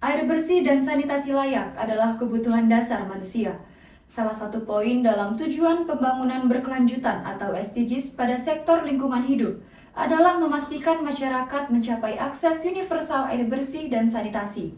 Air bersih dan sanitasi layak adalah kebutuhan dasar manusia. Salah satu poin dalam tujuan pembangunan berkelanjutan atau SDGs pada sektor lingkungan hidup adalah memastikan masyarakat mencapai akses universal air bersih dan sanitasi.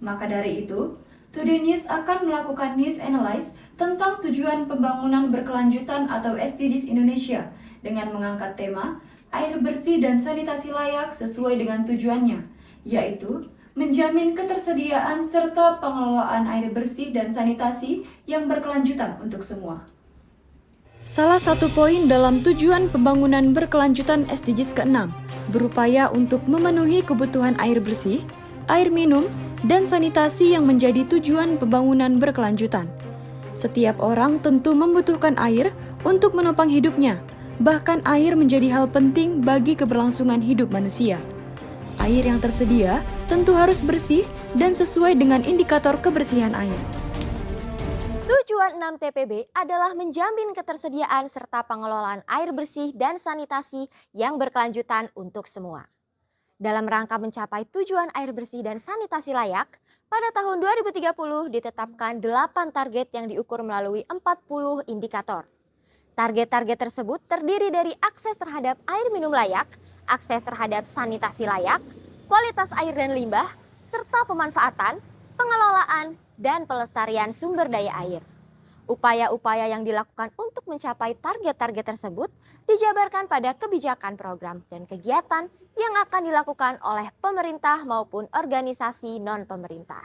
Maka dari itu, Today News akan melakukan news analysis tentang tujuan pembangunan berkelanjutan atau SDGs Indonesia dengan mengangkat tema air bersih dan sanitasi layak sesuai dengan tujuannya, yaitu menjamin ketersediaan serta pengelolaan air bersih dan sanitasi yang berkelanjutan untuk semua. Salah satu poin dalam tujuan pembangunan berkelanjutan SDGs ke-6 berupaya untuk memenuhi kebutuhan air bersih, air minum, dan sanitasi yang menjadi tujuan pembangunan berkelanjutan. Setiap orang tentu membutuhkan air untuk menopang hidupnya, bahkan air menjadi hal penting bagi keberlangsungan hidup manusia. Air yang tersedia tentu harus bersih dan sesuai dengan indikator kebersihan air. Tujuan 6 TPB adalah menjamin ketersediaan serta pengelolaan air bersih dan sanitasi yang berkelanjutan untuk semua. Dalam rangka mencapai tujuan air bersih dan sanitasi layak, pada tahun 2030 ditetapkan 8 target yang diukur melalui 40 indikator. Target-target tersebut terdiri dari akses terhadap air minum layak, akses terhadap sanitasi layak, kualitas air dan limbah, serta pemanfaatan, pengelolaan, dan pelestarian sumber daya air. Upaya-upaya yang dilakukan untuk mencapai target-target tersebut dijabarkan pada kebijakan program dan kegiatan yang akan dilakukan oleh pemerintah maupun organisasi non-pemerintah.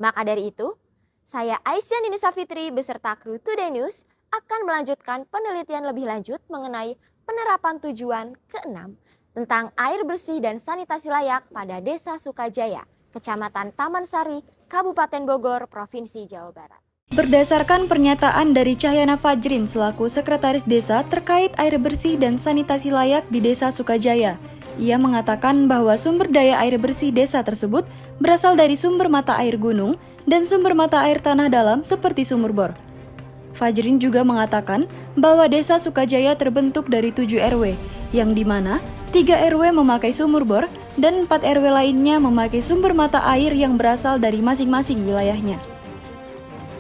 Maka dari itu, saya Aisyah Nini Safitri beserta kru Today News akan melanjutkan penelitian lebih lanjut mengenai penerapan tujuan ke-6 tentang air bersih dan sanitasi layak pada Desa Sukajaya, Kecamatan Taman Sari, Kabupaten Bogor, Provinsi Jawa Barat. Berdasarkan pernyataan dari Cahyana Fajrin selaku Sekretaris Desa terkait air bersih dan sanitasi layak di Desa Sukajaya, ia mengatakan bahwa sumber daya air bersih desa tersebut berasal dari sumber mata air gunung dan sumber mata air tanah dalam seperti sumur bor. Fajrin juga mengatakan bahwa Desa Sukajaya terbentuk dari 7 RW, yang dimana 3 RW memakai sumur bor dan 4 RW lainnya memakai sumber mata air yang berasal dari masing-masing wilayahnya.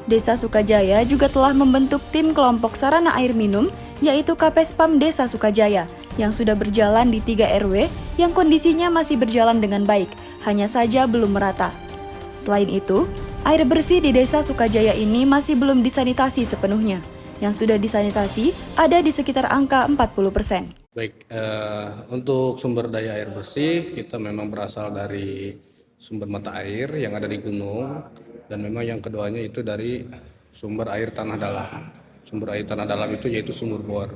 Desa Sukajaya juga telah membentuk tim kelompok sarana air minum, yaitu KPSPAM Desa Sukajaya, yang sudah berjalan di 3 RW yang kondisinya masih berjalan dengan baik, hanya saja belum merata. Selain itu, air bersih di Desa Sukajaya ini masih belum disanitasi sepenuhnya. Yang sudah disanitasi ada di sekitar angka 40%. Baik, untuk sumber daya air bersih kita memang berasal dari sumber mata air yang ada di gunung, dan memang yang keduanya itu dari sumber air tanah dalam. Sumber air tanah dalam itu yaitu sumur bor.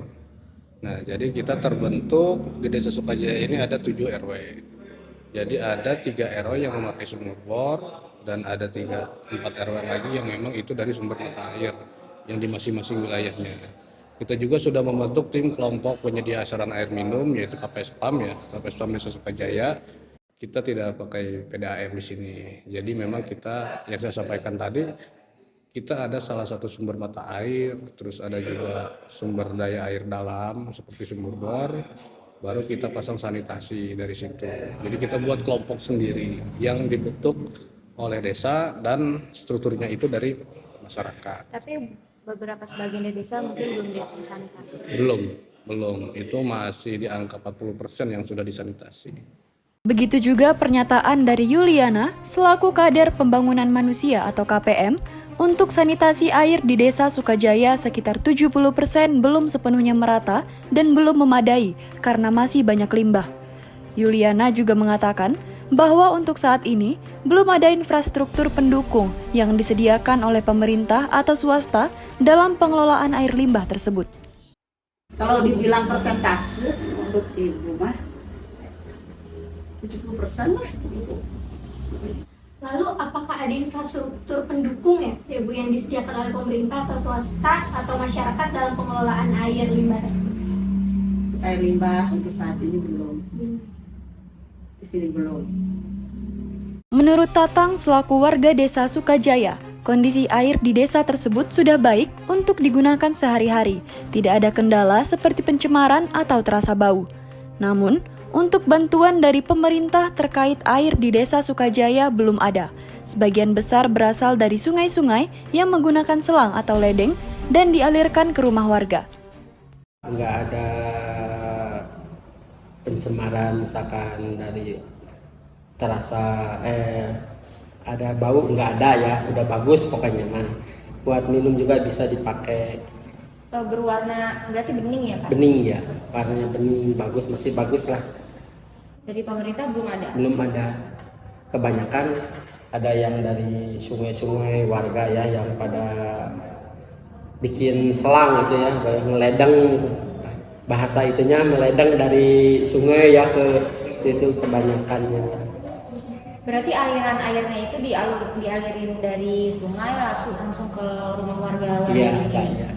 Nah, jadi kita terbentuk di Desa Sukajaya ini ada 7 RW. Jadi ada 3 RW yang memakai sumur bor dan ada 4 RW lagi yang memang itu dari sumber mata air yang di masing-masing wilayahnya. Kita juga sudah membentuk tim kelompok penyedia sarana air minum yaitu KPSPAM ya, KPSPAM Desa Sukajaya. Kita tidak pakai PDAM di sini. Jadi memang kita yang saya sampaikan tadi, kita ada salah satu sumber mata air, terus ada juga sumber daya air dalam seperti sumur bor, baru kita pasang sanitasi dari situ. Jadi kita buat kelompok sendiri yang dibentuk oleh desa dan strukturnya itu dari masyarakat. Tapi beberapa sebagian dari desa mungkin belum disanitasi. Belum. Itu masih di angka 40% yang sudah disanitasi. Begitu juga pernyataan dari Yuliana selaku Kader Pembangunan Manusia atau KPM untuk sanitasi air di Desa Sukajaya sekitar 70% belum sepenuhnya merata dan belum memadai karena masih banyak limbah. Yuliana juga mengatakan bahwa untuk saat ini belum ada infrastruktur pendukung yang disediakan oleh pemerintah atau swasta dalam pengelolaan air limbah tersebut. Kalau dibilang persentase untuk di rumah 70% lah. Lalu apakah ada infrastruktur pendukung ya Bu yang disediakan oleh pemerintah atau swasta atau masyarakat dalam pengelolaan air limbah tersebut? Air limbah untuk saat ini belum. Di sini belum. Menurut Tatang selaku warga Desa Sukajaya, Kondisi air di desa tersebut sudah baik untuk digunakan sehari-hari. Tidak ada kendala seperti pencemaran atau terasa bau. Namun, untuk bantuan dari pemerintah terkait air di Desa Sukajaya belum ada. Sebagian besar berasal dari sungai-sungai yang menggunakan selang atau ledeng dan dialirkan ke rumah warga. Nggak ada pencemaran misalkan dari terasa ada bau, nggak ada ya, udah bagus pokoknya mah. Buat minum juga bisa dipakai. Berwarna berarti bening ya Pak? Bening ya, warnanya bening, bagus, masih bagus lah. Dari pemerintah belum ada? Belum ada. Kebanyakan ada yang dari sungai-sungai warga ya yang pada bikin selang gitu ya, ngeledeng, bahasa itunya meledeng dari sungai ya ke itu kebanyakannya. Berarti aliran airnya itu dialirin dari sungai langsung ke rumah warga di sini. Iya.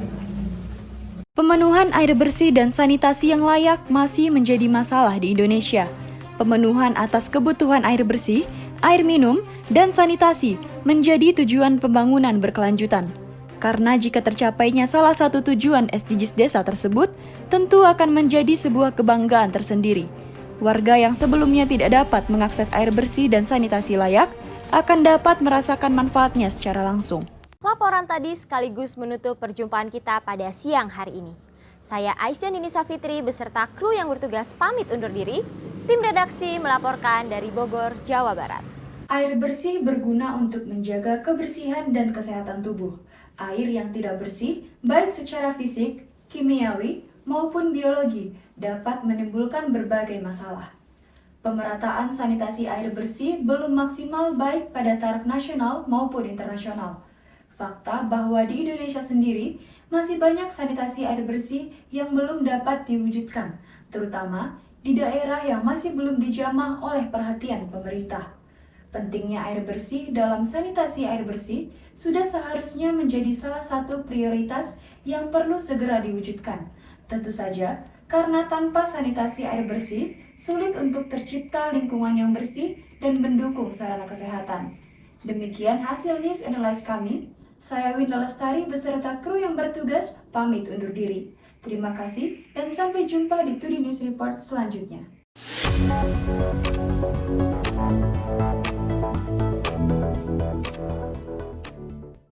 Pemenuhan air bersih dan sanitasi yang layak masih menjadi masalah di Indonesia. Pemenuhan atas kebutuhan air bersih, air minum, dan sanitasi menjadi tujuan pembangunan berkelanjutan. Karena jika tercapainya salah satu tujuan SDGs desa tersebut, tentu akan menjadi sebuah kebanggaan tersendiri. Warga yang sebelumnya tidak dapat mengakses air bersih dan sanitasi layak akan dapat merasakan manfaatnya secara langsung. Laporan tadi sekaligus menutup perjumpaan kita pada siang hari ini. Saya Aisyah Ninisa Fitri beserta kru yang bertugas pamit undur diri. Tim redaksi melaporkan dari Bogor, Jawa Barat. Air bersih berguna untuk menjaga kebersihan dan kesehatan tubuh. Air yang tidak bersih, baik secara fisik, kimiawi, maupun biologi, dapat menimbulkan berbagai masalah. Pemerataan sanitasi air bersih belum maksimal baik pada taraf nasional maupun internasional. Fakta bahwa di Indonesia sendiri masih banyak sanitasi air bersih yang belum dapat diwujudkan, terutama di daerah yang masih belum dijamah oleh perhatian pemerintah. Pentingnya air bersih dalam sanitasi air bersih sudah seharusnya menjadi salah satu prioritas yang perlu segera diwujudkan. Tentu saja, karena tanpa sanitasi air bersih, sulit untuk tercipta lingkungan yang bersih dan mendukung sarana kesehatan. Demikian hasil news analysis kami. Saya Winda Lestari beserta kru yang bertugas pamit undur diri. Terima kasih dan sampai jumpa di Today News Report selanjutnya.